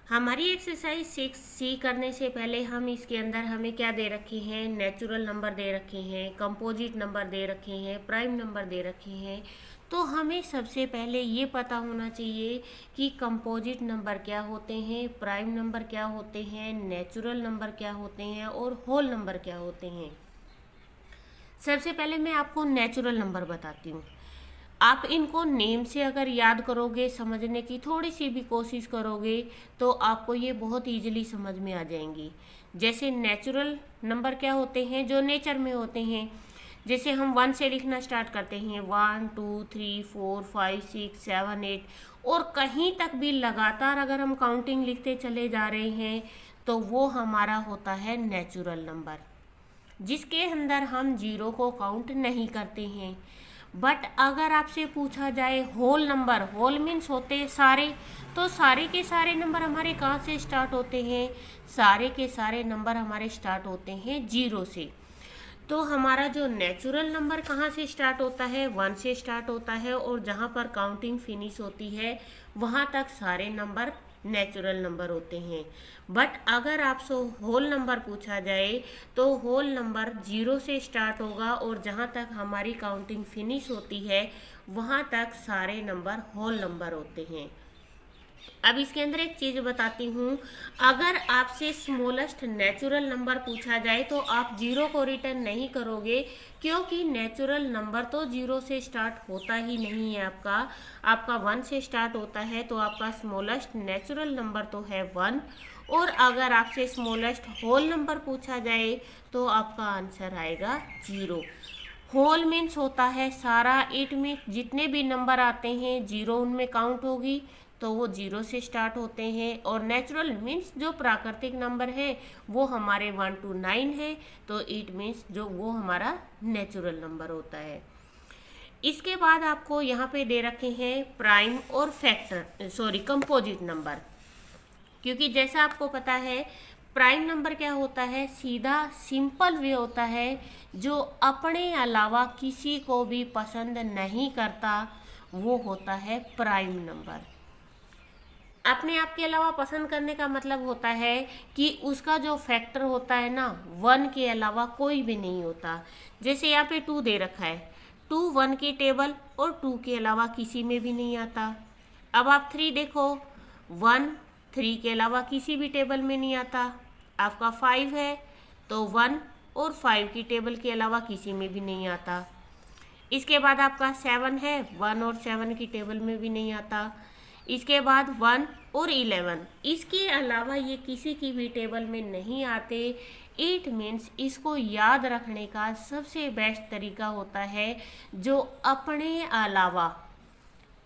हमारी exercise 6C करने से पहले हम इसके अंदर हमें क्या दे रखे हैं, नेचुरल नंबर दे रखे हैं, कंपोजिट नंबर दे रखे हैं, प्राइम नंबर दे रखे हैं। तो हमें सबसे पहले ये पता होना चाहिए कि कंपोजिट नंबर क्या होते हैं, प्राइम नंबर क्या होते हैं, नेचुरल नंबर क्या होते हैं और होल नंबर क्या होते हैं। सबसे पहले मैं आपको नेचुरल नंबर बताती हूँ। आप इनको नेम से अगर याद करोगे, समझने की थोड़ी सी भी कोशिश करोगे तो आपको ये बहुत इजीली समझ में आ जाएंगी। जैसे नेचुरल नंबर क्या होते हैं, जो नेचर में होते हैं। जैसे हम 1 से लिखना स्टार्ट करते हैं, 1 2 3 4 5 6 7 8 और कहीं तक भी लगातार अगर हम काउंटिंग लिखते चले जा रहे हैं तो वो हमारा होता है नेचुरल नंबर, जिसके अंदर हम जीरो को काउंट नहीं करते हैं। बट अगर आपसे पूछा जाए होल नंबर, होल मीन्स होते सारे, तो सारे के सारे नंबर हमारे कहाँ से स्टार्ट होते हैं, सारे के सारे नंबर हमारे स्टार्ट होते हैं जीरो से। तो हमारा जो नेचुरल नंबर कहाँ से स्टार्ट होता है, 1 से स्टार्ट होता है और जहाँ पर काउंटिंग फिनिश होती है वहाँ तक सारे नंबर नेचुरल नंबर होते हैं। बट अगर आपसे होल नंबर पूछा जाए तो होल नंबर 0 से स्टार्ट होगा और जहाँ तक हमारी काउंटिंग फिनिश होती है वहाँ तक सारे नंबर होल नंबर होते हैं। अब इसके अंदर एक चीज़ बताती हूँ, अगर आपसे स्मॉलेस्ट नेचुरल नंबर पूछा जाए तो आप जीरो को रिटर्न नहीं करोगे, क्योंकि नेचुरल नंबर तो जीरो से स्टार्ट होता ही नहीं है। आपका 1 से स्टार्ट होता है, तो आपका स्मॉलेस्ट नेचुरल नंबर तो है 1। और अगर आपसे स्मॉलेस्ट होल नंबर पूछा जाए तो आपका आंसर आएगा 0। होल मीन्स होता है सारा, इट मीन जितने भी नंबर आते हैं जीरो उनमें काउंट होगी तो वो जीरो से स्टार्ट होते हैं। और नेचुरल मीन्स जो प्राकृतिक नंबर है वो हमारे 1 to 9 है, तो इट मीन्स जो वो हमारा नेचुरल नंबर होता है। इसके बाद आपको यहाँ पे दे रखे हैं प्राइम और कंपोजिट नंबर। क्योंकि जैसा आपको पता है प्राइम नंबर क्या होता है, सीधा सिंपल वे होता है जो अपने अलावा किसी को भी पसंद नहीं करता, वो होता है प्राइम नंबर। अपने आप के अलावा पसंद करने का मतलब होता है कि उसका जो फैक्टर होता है ना, 1 के अलावा कोई भी नहीं होता। जैसे यहाँ पे 2 दे रखा है, 2 1 की टेबल और 2 के अलावा किसी में भी नहीं आता। अब आप 3 देखो, 1 3 के अलावा किसी भी टेबल में नहीं आता। आपका 5 है तो 1 और 5 की टेबल के अलावा किसी में भी नहीं आता। इसके बाद आपका 7 है, 1 और 7 की टेबल में भी नहीं आता। इसके बाद 1 और 11, इसके अलावा ये किसी की भी टेबल में नहीं आते। इट मीन्स इसको याद रखने का सबसे बेस्ट तरीका होता है जो अपने अलावा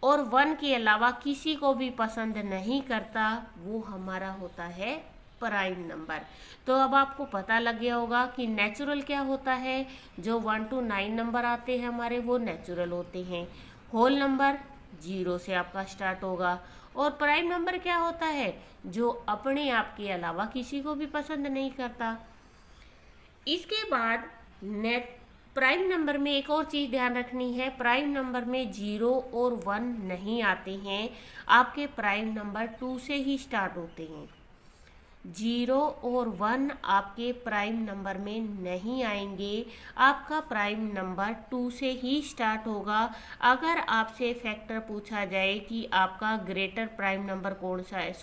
और 1 के अलावा किसी को भी पसंद नहीं करता, वो हमारा होता है प्राइम नंबर। तो अब आपको पता लग गया होगा कि नेचुरल क्या होता है। जो 1 to 9 नंबर आते हैं हमारे, वो नेचुरल होते हैं। होल नंबर 0 से आपका स्टार्ट होगा। और प्राइम नंबर क्या होता है, जो अपने आप के अलावा किसी को भी पसंद नहीं करता। इसके बाद नेट प्राइम नंबर में एक और चीज़ ध्यान रखनी है, प्राइम नंबर में 0 और 1 नहीं आते हैं। आपके प्राइम नंबर 2 से ही स्टार्ट होते हैं। 0 और 1 आपके प्राइम नंबर में नहीं आएंगे। आपका प्राइम नंबर 2 से ही स्टार्ट होगा। अगर आपसे फैक्टर पूछा जाए कि आपका ग्रेटर प्राइम नंबर कौन सा है,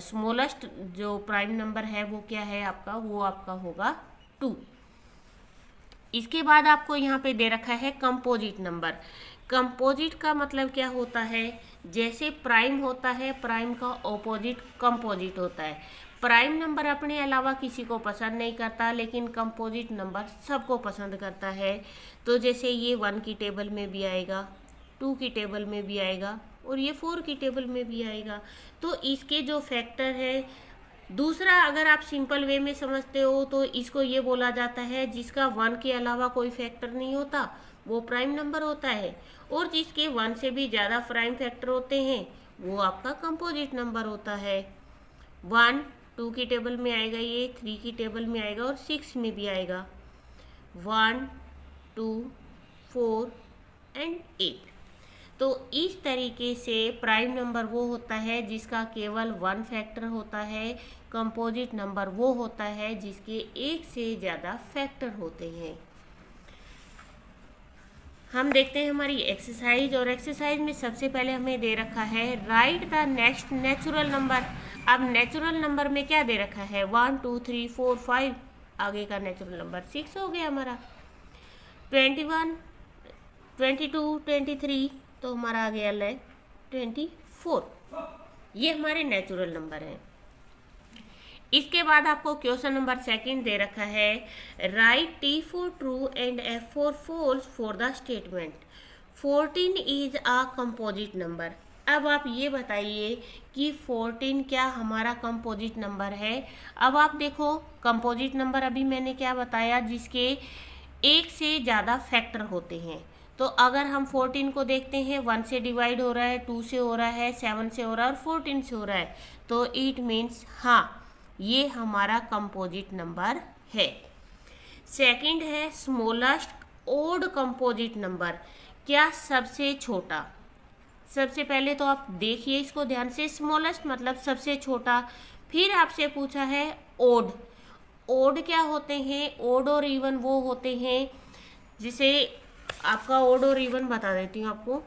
स्मॉलेस्ट जो प्राइम नंबर है वो क्या है आपका, वो आपका होगा 2। इसके बाद आपको यहाँ पे दे रखा है कंपोजिट नंबर। कंपोजिट का मतलब क्या होता है, जैसे प्राइम होता है, प्राइम का ऑपोजिट कंपोजिट होता है। प्राइम नंबर अपने अलावा किसी को पसंद नहीं करता, लेकिन कंपोजिट नंबर सबको पसंद करता है। तो जैसे ये 1 की टेबल में भी आएगा, 2 की टेबल में भी आएगा और ये 4 की टेबल में भी आएगा। तो इसके जो फैक्टर है, दूसरा अगर आप सिंपल वे में समझते हो तो इसको ये बोला जाता है जिसका 1 के अलावा कोई फैक्टर नहीं होता वो प्राइम नंबर होता है, और जिसके 1 से भी ज़्यादा प्राइम फैक्टर होते हैं वो आपका कंपोजिट नंबर होता है। 1 2 की टेबल में आएगा, ये 3 की टेबल में आएगा और 6 में भी आएगा। 1 2 4 एंड 8। तो इस तरीके से प्राइम नंबर वो होता है जिसका केवल वन फैक्टर होता है, कंपोजिट नंबर वो होता है जिसके एक से ज़्यादा फैक्टर होते हैं। हम देखते हैं हमारी एक्सरसाइज, और एक्सरसाइज में सबसे पहले हमें दे रखा है right the next natural number. अब नेचुरल नंबर में क्या दे रखा है, 1 2 3 4 5, आगे का नेचुरल नंबर 6 हो गया हमारा। 21 22 23, तो हमारा आ गया 24। ये हमारे नेचुरल नंबर हैं। इसके बाद आपको क्वेश्चन नंबर सेकंड दे रखा है right T for true and F for false for the statement 14 is a composite number. अब आप ये बताइए कि 14 क्या हमारा कंपोजिट नंबर है। अब आप देखो कंपोजिट नंबर अभी मैंने क्या बताया, जिसके एक से ज़्यादा फैक्टर होते हैं। तो अगर हम 14 को देखते हैं, 1 से डिवाइड हो रहा है, 2 से हो रहा है, 7 से हो रहा है और 14 से हो रहा है, तो इट मीन्स हाँ ये हमारा कंपोजिट नंबर है। सेकंड है स्मॉलेस्ट ओड कंपोजिट नंबर, क्या सबसे छोटा। सबसे पहले तो आप देखिए इसको ध्यान से, स्मॉलेस्ट मतलब सबसे छोटा। फिर आपसे पूछा है ओड। ओड क्या होते हैं, ओड और इवन वो होते हैं, जिसे आपका ओड और इवन बता देती हूँ आपको।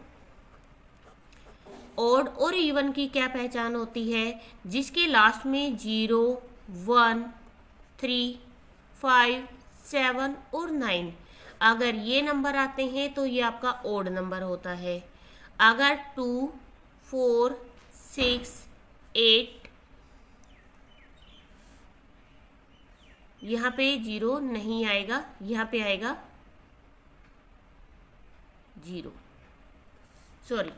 ओड और इवन की क्या पहचान होती है, जिसके लास्ट में 0 1 3 5 7 और 9 अगर ये नंबर आते हैं तो ये आपका ओड नंबर होता है। अगर 2 4 6 8 यहाँ पे 0 नहीं आएगा, यहाँ पे आएगा 0, सॉरी।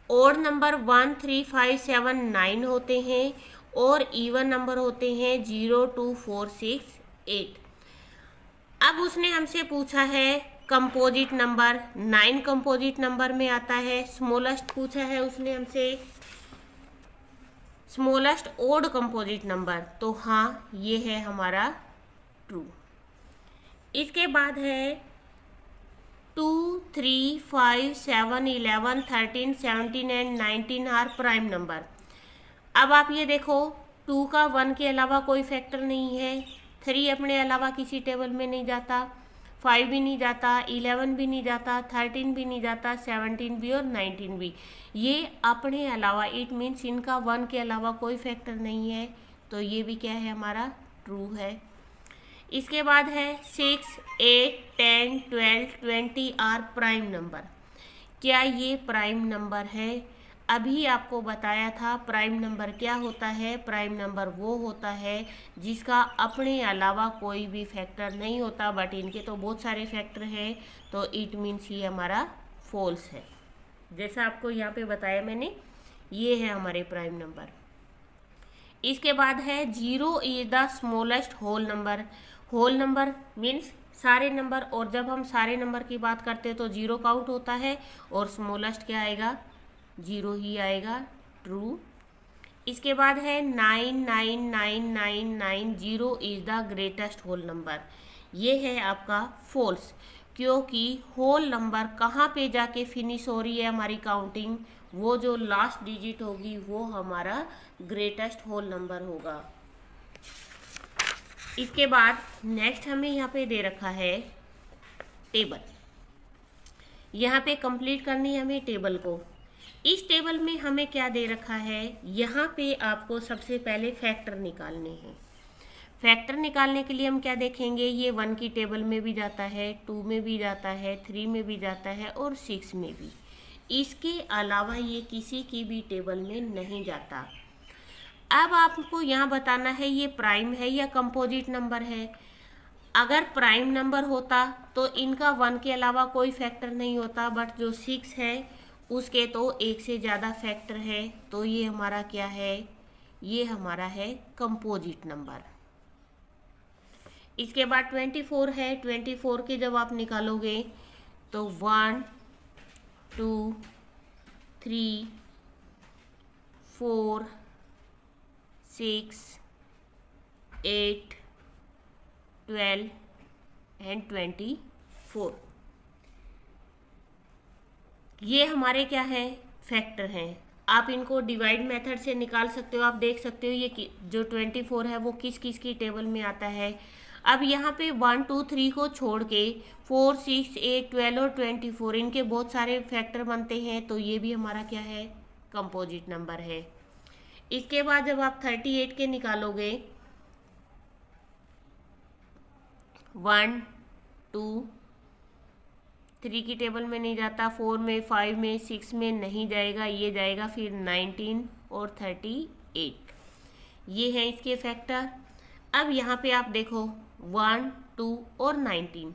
ओड नंबर 1 3 5 7 9 होते हैं और इवन नंबर होते हैं 0 2 4 6 8। अब उसने हमसे पूछा है कंपोजिट नंबर, 9 कंपोजिट नंबर में आता है। स्मॉलेस्ट पूछा है उसने हमसे, स्मॉलेस्ट ओड कंपोजिट नंबर, तो हाँ ये है हमारा ट्रू। इसके बाद है 2 3 5 7 11 13 17 एंड 19 आर प्राइम नंबर। अब आप ये देखो 2 का 1 के अलावा कोई फैक्टर नहीं है, 3 अपने अलावा किसी टेबल में नहीं जाता, 5 भी नहीं जाता, 11 भी नहीं जाता, 13 भी नहीं जाता, 17 भी और 19 भी, ये अपने अलावा, इट मीन्स इनका 1 के अलावा कोई फैक्टर नहीं है, तो ये भी क्या है हमारा ट्रू है। इसके बाद है 6 8 10 12 20 आर प्राइम नंबर, क्या ये प्राइम नंबर है। अभी आपको बताया था प्राइम नंबर क्या होता है, प्राइम नंबर वो होता है जिसका अपने अलावा कोई भी फैक्टर नहीं होता, बट इनके तो बहुत सारे फैक्टर हैं, तो इट मीन्स ये हमारा फॉल्स है। जैसा आपको यहाँ पे बताया मैंने, ये है हमारे प्राइम नंबर। इसके बाद है 0 is the smallest whole number. Whole number means सारे नंबर, और जब हम सारे नंबर की बात करते हैं तो 0 काउंट होता है, और स्मॉलेस्ट क्या आएगा, 0 ही आएगा, ट्रू। इसके बाद है 99999, 0 is the greatest whole number, ये है आपका फॉल्स, क्योंकि होल नंबर कहाँ पे जाके फिनिश हो रही है हमारी काउंटिंग, वो जो लास्ट डिजिट होगी वो हमारा ग्रेटेस्ट होल नंबर होगा। इसके बाद नेक्स्ट हमें यहाँ पे दे रखा है टेबल, यहाँ पे कंप्लीट करनी है हमें टेबल को। इस टेबल में हमें क्या दे रखा है, यहाँ पे आपको सबसे पहले फैक्टर निकालने हैं। फैक्टर निकालने के लिए हम क्या देखेंगे, ये 1 की टेबल में भी जाता है, 2 में भी जाता है, 3 में भी जाता है और 6 में भी। इसके अलावा ये किसी की भी टेबल में नहीं जाता। अब आपको यहाँ बताना है ये प्राइम है या कंपोजिट नंबर है। अगर प्राइम नंबर होता तो इनका 1 के अलावा कोई फैक्टर नहीं होता, बट जो 6 है उसके तो एक से ज़्यादा फैक्टर है, तो ये हमारा क्या है, ये हमारा है कंपोजिट नंबर। इसके बाद 24 है, 24 के जब आप निकालोगे तो 1 2 3 4 6 8 12 एंड 24, ये हमारे क्या है, फैक्टर हैं। आप इनको डिवाइड मेथड से निकाल सकते हो। आप देख सकते हो ये जो 24 है वो किस किस की टेबल में आता है। अब यहाँ पे 1 2 3 को छोड़ के 4 6 8 12 और 24 इनके बहुत सारे फैक्टर बनते हैं, तो ये भी हमारा क्या है, कंपोजिट नंबर है। इसके बाद जब आप 38 के निकालोगे, 1 2 3 की टेबल में नहीं जाता, 4 में 5 में 6 में नहीं जाएगा, ये जाएगा फिर 19 और 38, ये हैं इसके फैक्टर। अब यहाँ पे आप देखो 1 2 और 19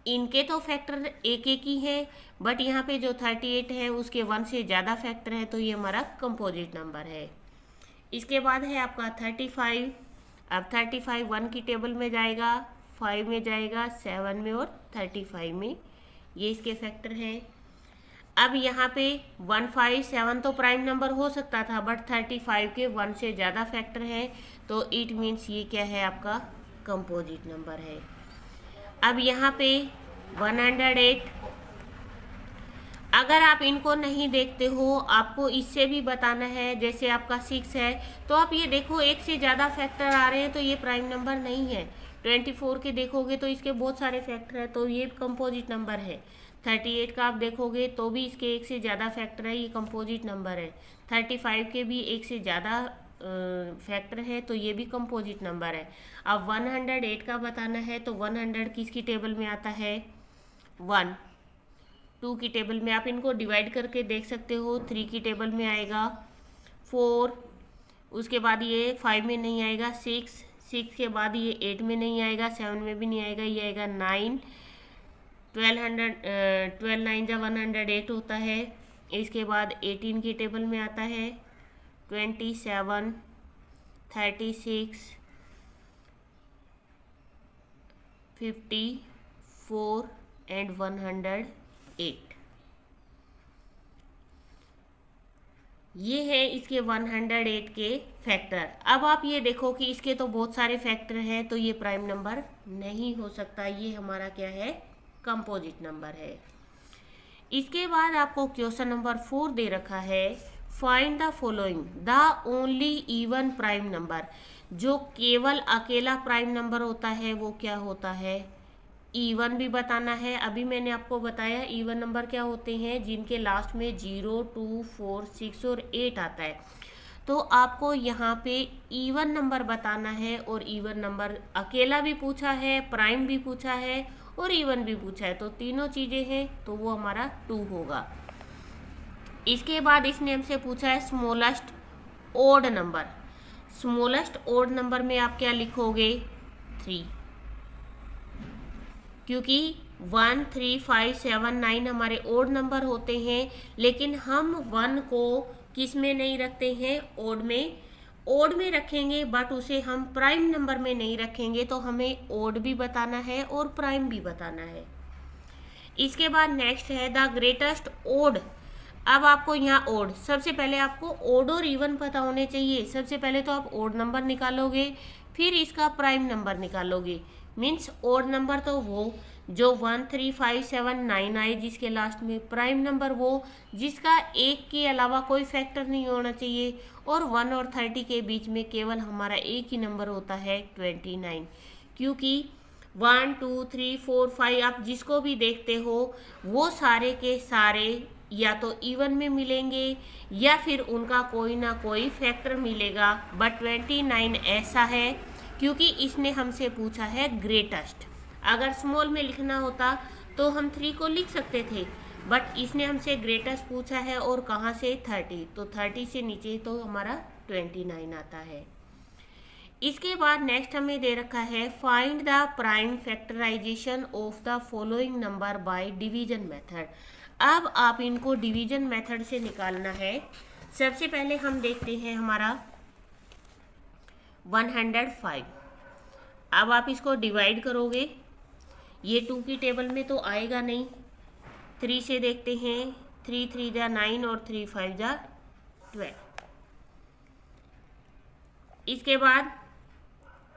इनके तो फैक्टर एक एक ही है, बट यहाँ पे जो 38 है उसके 1 से ज़्यादा फैक्टर है, तो ये हमारा कंपोजिट नंबर है। इसके बाद है आपका 35। अब 35 1 की टेबल में जाएगा, 5 में जाएगा, 7 में और 35 में, ये इसके फैक्टर हैं। अब यहाँ पे 1 5 7 तो प्राइम नंबर हो सकता था, बट 35 के 1 से ज़्यादा फैक्टर है, तो इट मीन्स ये क्या है, आपका कंपोजिट नंबर है। अब यहाँ पे 108, अगर आप इनको नहीं देखते हो, आपको इससे भी बताना है, जैसे आपका 6 है तो आप ये देखो एक से ज़्यादा फैक्टर आ रहे हैं, तो ये प्राइम नंबर नहीं है। 24 के देखोगे तो इसके बहुत सारे फैक्टर है, तो ये कंपोजिट नंबर है। 38 का आप देखोगे तो भी इसके एक से ज़्यादा फैक्टर है, ये कंपोजिट नंबर है। 35 के भी एक से ज़्यादा फैक्टर है, तो ये भी कंपोजिट नंबर है। अब 108 का बताना है, तो 100 किसकी टेबल में आता है, 1 2 की टेबल में। आप इनको डिवाइड करके देख सकते हो, 3 की टेबल में आएगा 4, उसके बाद ये 5 में नहीं आएगा, 6 के बाद ये 8 में नहीं आएगा, 7 में भी नहीं आएगा, ये आएगा 9, 12 9 जा 108 होता है। इसके बाद 18 की टेबल में आता है 27, 36, 54 एंड 108, ये है इसके 108 के फैक्टर। अब आप ये देखो कि इसके तो बहुत सारे फैक्टर हैं, तो ये प्राइम नंबर नहीं हो सकता, ये हमारा क्या है, कंपोजिट नंबर है। इसके बाद आपको क्वेश्चन नंबर 4 दे रखा है, find the following the only even prime number. जो केवल अकेला प्राइम नंबर होता है वो क्या होता है, इवन भी बताना है। अभी मैंने आपको बताया इवन नंबर क्या होते हैं, जिनके लास्ट में 0 2 4 6 और 8 आता है। तो आपको यहाँ पे इवन नंबर बताना है, और इवन नंबर अकेला भी पूछा है, प्राइम भी पूछा है और इवन भी पूछा है, तो तीनों चीज़ें हैं, तो वो हमारा 2 होगा। इसके बाद इसने हमसे पूछा है smallest odd number. Smallest odd number में आप क्या लिखोगे, 3, क्योंकि 1 3 5 7 9 हमारे ओड नंबर होते हैं, लेकिन हम 1 को किस में नहीं रखते हैं, ओड में। ओड में रखेंगे, बट उसे हम प्राइम नंबर में नहीं रखेंगे, तो हमें ओड भी बताना है और प्राइम भी बताना है। इसके बाद नेक्स्ट है द ग्रेटेस्ट ओड। अब आपको यहाँ ओड, सबसे पहले आपको ओड और इवन पता होने चाहिए। सबसे पहले तो आप ओड नंबर निकालोगे, फिर इसका प्राइम नंबर निकालोगे। मीन्स ओड नंबर तो वो जो 1 3 5 7 9 आए, जिसके लास्ट में प्राइम नंबर वो जिसका 1 के अलावा कोई फैक्टर नहीं होना चाहिए, और 1 और 30 के बीच में केवल हमारा एक ही नंबर होता है 29। क्योंकि 1 2 3 4 5 आप जिसको भी देखते हो वो सारे के सारे या तो इवन में मिलेंगे या फिर उनका कोई ना कोई फैक्टर मिलेगा, बट 29 ऐसा है क्योंकि इसने हमसे पूछा है ग्रेटेस्ट। अगर स्मॉल में लिखना होता तो हम 3 को लिख सकते थे, बट इसने हमसे ग्रेटेस्ट पूछा है, और कहाँ से, 30, तो 30 से नीचे तो हमारा 29 आता है। इसके बाद नेक्स्ट हमें दे रखा है find the prime factorization of the following number by division method. अब आप इनको डिवीजन मेथड से निकालना है। सबसे पहले हम देखते हैं हमारा 105। अब आप इसको डिवाइड करोगे, ये 2 की टेबल में तो आएगा नहीं। 3 से देखते हैं, 3 3 जा 9 और 3 5 जा 12। इसके बाद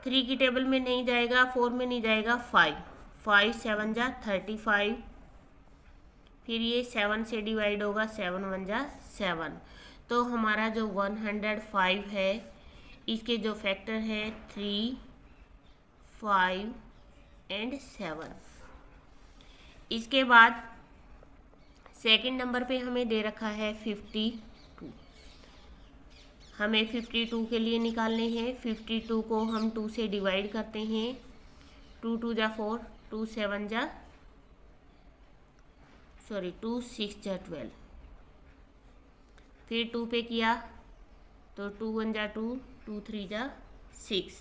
3 की टेबल में नहीं जाएगा, 4 में नहीं जाएगा, 5 5 7 जा 35, फिर ये 7 से डिवाइड होगा, 7 वन जा 7। तो हमारा जो 105 है इसके जो फैक्टर है 3, 5 एंड 7। इसके बाद सेकंड नंबर पे हमें दे रखा है 52। हमें 52 के लिए निकालने हैं। 52 को हम 2 से डिवाइड करते हैं। 2 2 जा 4, 2 7 जा 2 6 जा 12। फिर 2 पे किया तो 2 1 जा 2, 2 3 जा 6।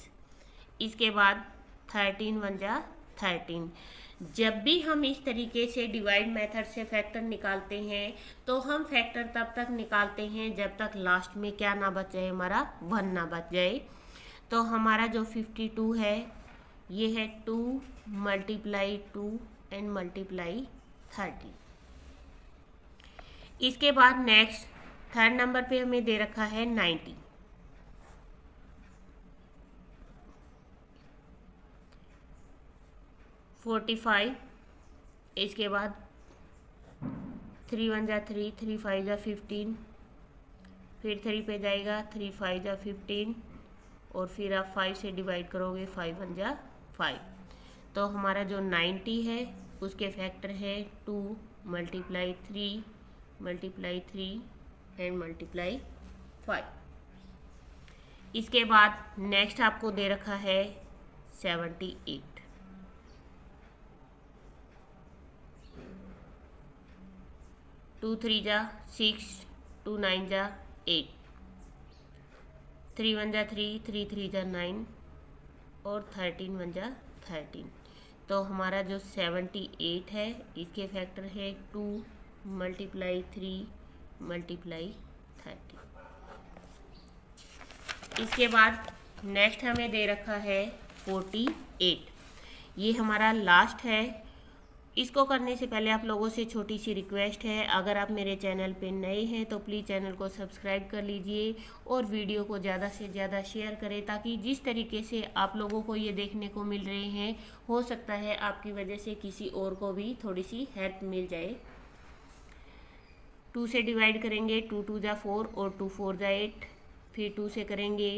इसके बाद 13 1 जा 13। जब भी हम इस तरीके से डिवाइड मेथड से फैक्टर निकालते हैं तो हम फैक्टर तब तक निकालते हैं जब तक लास्ट में क्या ना बच जाए, हमारा 1 ना बच जाए। तो हमारा जो 52 है ये है 2 मल्टीप्लाई 2 एंड मल्टीप्लाई 30। इसके बाद नेक्स्ट थर्ड नंबर पे हमें दे रखा है 90। 45। इसके बाद 3 1 जा 3, 3 5 जा 15। फिर 3 पे जाएगा, 3 5 जा 15 और फिर आप 5 से डिवाइड करोगे, 5 1 जा 5। तो हमारा जो 90 है उसके फैक्टर है 2 मल्टीप्लाई 3 मल्टीप्लाई 3 एंड मल्टीप्लाई 5। इसके बाद नेक्स्ट आपको दे रखा है 78। 2 3 जा 6, 2 9 जा 8, 3 1 जा 3, 3 3 जा 9 और 13 1 जा 13। तो हमारा जो 78 है इसके फैक्टर है 2 मल्टीप्लाई 3 मल्टीप्लाई 30। इसके बाद नेक्स्ट हमें दे रखा है 48। ये हमारा लास्ट है। इसको करने से पहले आप लोगों से छोटी सी रिक्वेस्ट है, अगर आप मेरे चैनल पे नए हैं तो प्लीज़ चैनल को सब्सक्राइब कर लीजिए और वीडियो को ज़्यादा से ज़्यादा शेयर करें, ताकि जिस तरीके से आप लोगों को ये देखने को मिल रहे हैं हो सकता है आपकी वजह से किसी और को भी थोड़ी सी हेल्प मिल जाए। 2 से डिवाइड करेंगे, 2 2 जा 4 और 2 4 जा 8। फिर 2 से करेंगे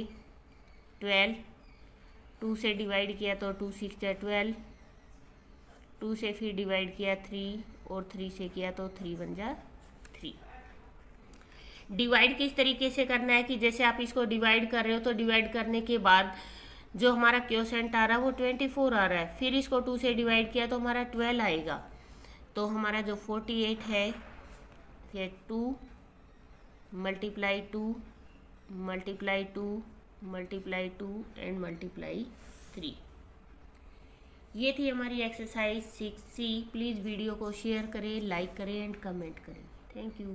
12। 2 से डिवाइड किया तो 2 6 जा 12। 2 से फिर डिवाइड किया 3 और 3 से किया तो 3 1 जा 3। डिवाइड किस तरीके से करना है कि जैसे आप इसको डिवाइड कर रहे हो तो डिवाइड करने के बाद जो हमारा क्वोशेंट आ रहा है वो 24 आ रहा है। फिर इसको 2 से डिवाइड किया तो हमारा 12 आएगा। तो हमारा जो 48 है ये 2 multiply 2 multiply 2 multiply 2 and multiply 3। ये थी हमारी एक्सरसाइज 6C। प्लीज़ वीडियो को शेयर करें, लाइक करें एंड कमेंट करें। Thank you.